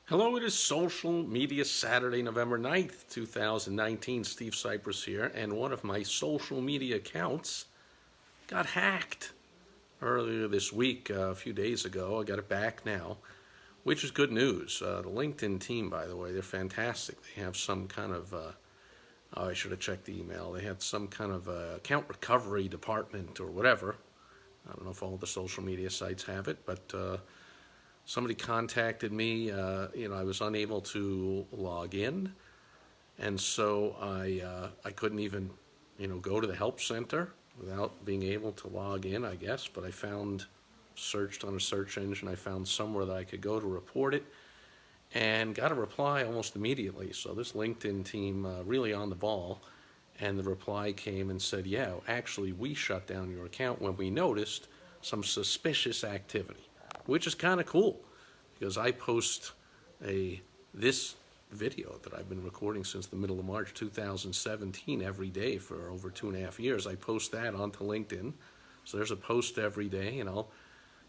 Hello, it is Social Media Saturday, November 9th, 2019. Steve Sipress here, and one of my social media accounts got hacked earlier this week, a few days ago. I got it back now, which is good news. The LinkedIn team, by the way, they're fantastic. They have some kind of, I should have checked the email. They had some kind of account recovery department or whatever. I don't know if all the social media sites have it, but somebody contacted me. I was unable to log in, and so I couldn't even, go to the help center without being able to log in, I guess. But I searched on a search engine, I found somewhere that I could go to report it, and got a reply almost immediately. So this LinkedIn team really on the ball, and the reply came and said, yeah, actually we shut down your account when we noticed some suspicious activity, which is kind of cool because I post this video that I've been recording since the middle of March 2017 every day for over 2.5 years. I post that onto LinkedIn. So there's a post every day, and I'll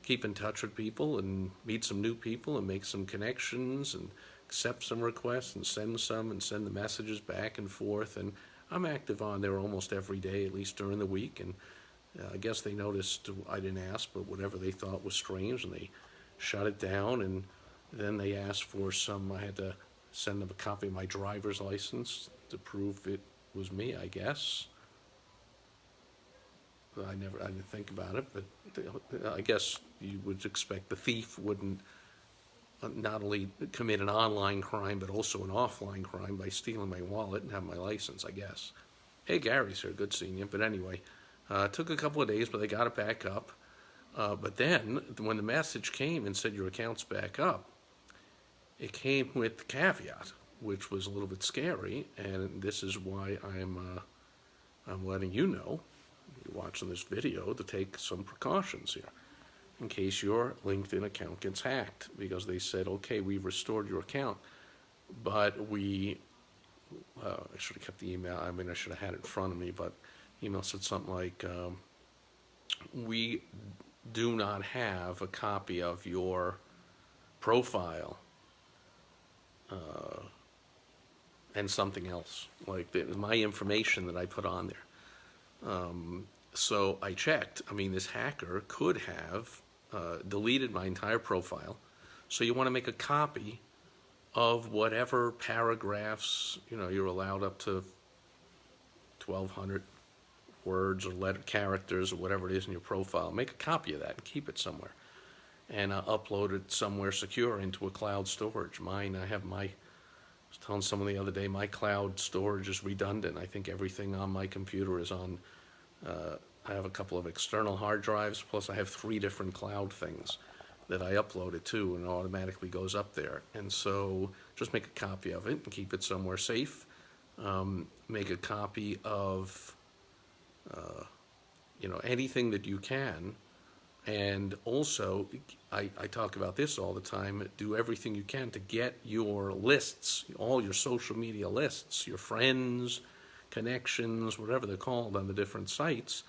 keep in touch with people and meet some new people and make some connections and accept some requests and send the messages back and forth. And I'm active on there almost every day, at least during the week. And I guess they noticed I didn't ask, but whatever they thought was strange, and they shut it down. And then they asked for I had to send them a copy of my driver's license to prove it was me, I guess. I didn't think about it, but I guess you would expect the thief wouldn't not only commit an online crime, but also an offline crime by stealing my wallet and have my license, I guess. Hey, Gary's here, good seeing you. But anyway, it took a couple of days, but they got it back up. But then, when the message came and said your account's back up, it came with the caveat, which was a little bit scary, and this is why I'm letting you know, you're watching this video, to take some precautions here in case your LinkedIn account gets hacked, because they said, okay, we've restored your account, but I should have kept the email. I should have had it in front of me, but the email said something like, we do not have a copy of your profile, and something else, like my information that I put on there. So I checked. this hacker could have deleted my entire profile. So you want to make a copy of whatever paragraphs, you're allowed up to 1,200 words or characters or whatever it is in your profile. Make a copy of that and keep it somewhere, and upload it somewhere secure into a cloud storage. I was telling someone the other day, my cloud storage is redundant. I think everything on my computer is on, I have a couple of external hard drives, plus I have 3 different cloud things that I upload it to, and it automatically goes up there. And so just make a copy of it and keep it somewhere safe. Make a copy of anything that you can. And also, I talk about this all the time, do everything you can to get your lists, all your social media lists, your friends, connections, whatever they're called on the different sites,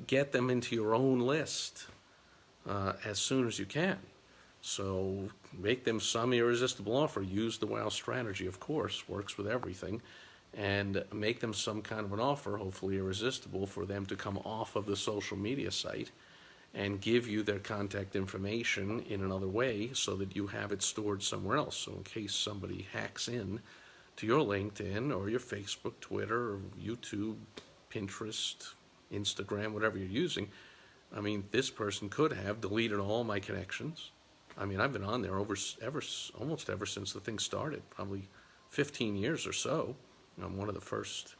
get them into your own list as soon as you can. So make them some irresistible offer. Use the WOW strategy, of course, works with everything. And make them some kind of an offer, hopefully irresistible, for them to come off of the social media site and give you their contact information in another way so that you have it stored somewhere else. So in case somebody hacks in to your LinkedIn or your Facebook, Twitter, or YouTube, Pinterest, Instagram, whatever you're using, this person could have deleted all my connections. I've been on there almost ever since the thing started, probably 15 years or so. I'm one of the first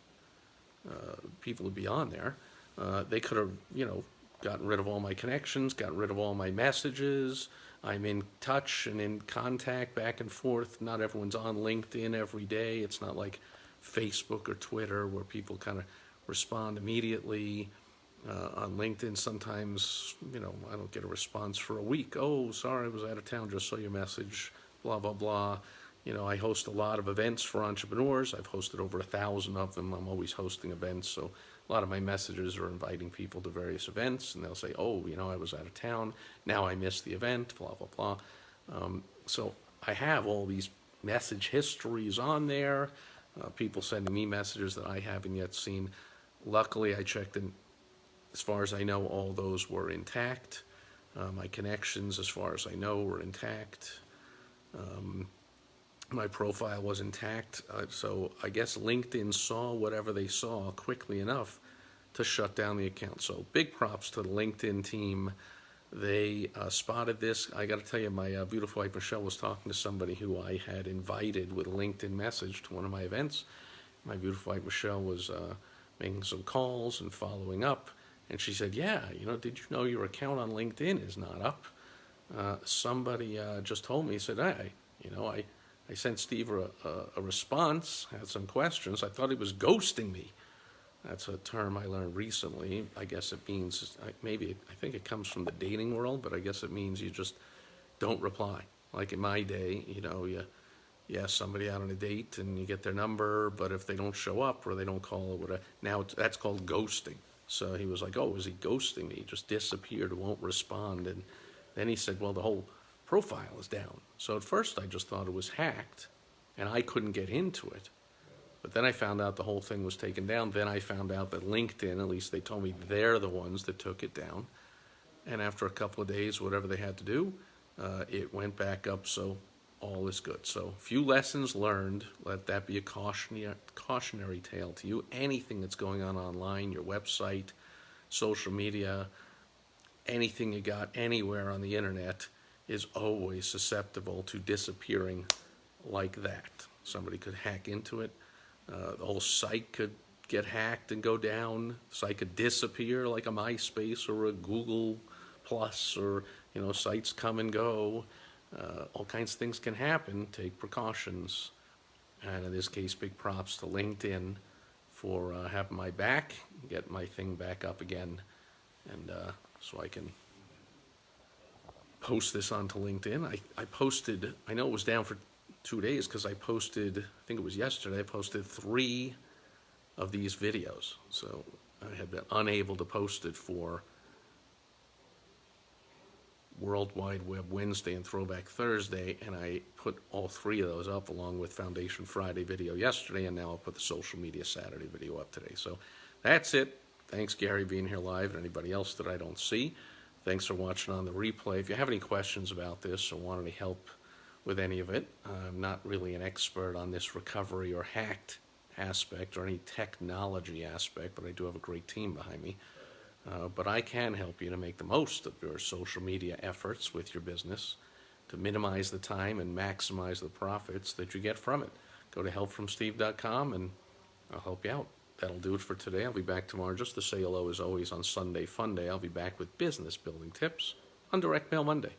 people to be on there. They could have, gotten rid of all my connections, gotten rid of all my messages. I'm in touch and in contact back and forth. Not everyone's on LinkedIn every day. It's not like Facebook or Twitter where people kind of respond immediately. On LinkedIn, sometimes, I don't get a response for a week. Oh, sorry, I was out of town, just saw your message, blah, blah, blah. I host a lot of events for entrepreneurs. I've hosted over 1,000 of them. I'm always hosting events, so a lot of my messages are inviting people to various events, and they'll say, oh, I was out of town, now I missed the event, blah, blah, blah. So I have all these message histories on there, people sending me messages that I haven't yet seen. Luckily, I checked, and as far as I know, all those were intact. My connections, as far as I know, were intact. My profile was intact, so I guess LinkedIn saw whatever they saw quickly enough to shut down the account. So big props to the LinkedIn team. They spotted this. I got to tell you, my beautiful wife Michelle was talking to somebody who I had invited with a LinkedIn message to one of my events. My beautiful wife Michelle was making some calls and following up, and she said, "Yeah, did you know your account on LinkedIn is not up?" Somebody just told me, he said, I sent Steve a response, had some questions. I thought he was ghosting me. That's a term I learned recently. I guess it means, I think it comes from the dating world, but I guess it means you just don't reply. Like in my day, you ask somebody out on a date and you get their number, but if they don't show up or they don't call or whatever, now that's called ghosting. So he was like, oh, is he ghosting me? He just disappeared, won't respond. And then he said, well, the whole profile is down. So at first I just thought it was hacked and I couldn't get into it. But then I found out the whole thing was taken down. Then I found out that LinkedIn, at least they told me they're the ones that took it down. And after a couple of days, whatever they had to do, it went back up, so all is good. So few lessons learned. Let that be a cautionary tale to you. Anything that's going on online, your website, social media, anything you got anywhere on the internet is always susceptible to disappearing like that. Somebody could hack into it. The whole site could get hacked and go down. The site could disappear like a MySpace or a Google Plus, or sites come and go. All kinds of things can happen. Take precautions. And in this case, big props to LinkedIn for having my back, get my thing back up again, and so I can post this onto LinkedIn. I posted, I know it was down for 2 days because I posted, I think it was yesterday, I posted 3 of these videos. So I had been unable to post it for World Wide Web Wednesday and Throwback Thursday, and I put all 3 of those up along with Foundation Friday video yesterday, and now I'll put the Social Media Saturday video up today. So that's it. Thanks, Gary, being here live, and anybody else that I don't see. Thanks for watching on the replay. If you have any questions about this or want any help with any of it, I'm not really an expert on this recovery or hacked aspect or any technology aspect, but I do have a great team behind me. But I can help you to make the most of your social media efforts with your business, to minimize the time and maximize the profits that you get from it. Go to helpfromsteve.com and I'll help you out. That'll do it for today. I'll be back tomorrow just to say hello as always on Sunday Fun Day. I'll be back with business building tips on Direct Mail Monday.